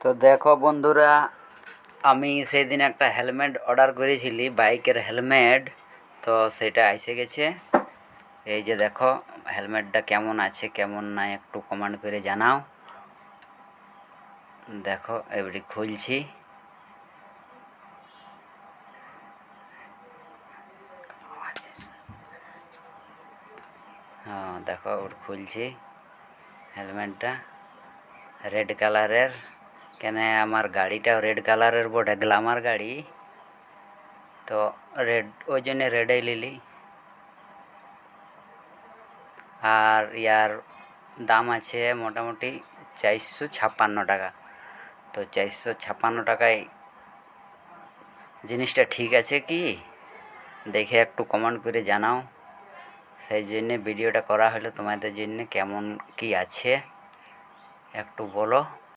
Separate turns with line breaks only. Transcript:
তো দেখো বন্ধুরা, আমি সেদিন একটা হেলমেট অর্ডার করেছিলি, বাইকের হেলমেট। তো সেটা এসে গেছে। এই যে দেখো হেলমেটটা কেমন আছে কেমন নাই একটু কমেন্ট করে জানাও। দেখো এবারে খুলছি। হ্যাঁ দেখো ওটা খুলছি হেলমেটটা রেড কালারের। কেন আমার গাড়িটাও রেড কালারের বটে, গ্ল্যামার গাড়ি। তো রেড, ওই জন্য রেডেই নিলি। আর ইয়ার দাম আছে মোটামুটি 456 টাকা। তো 456 টাকায় জিনিসটা ঠিক আছে কি দেখে একটু কমেন্ট করে জানাও। সেই জন্যে ভিডিওটা করা হলো তোমাদের জন্য, কেমন কি আছে একটু বলো।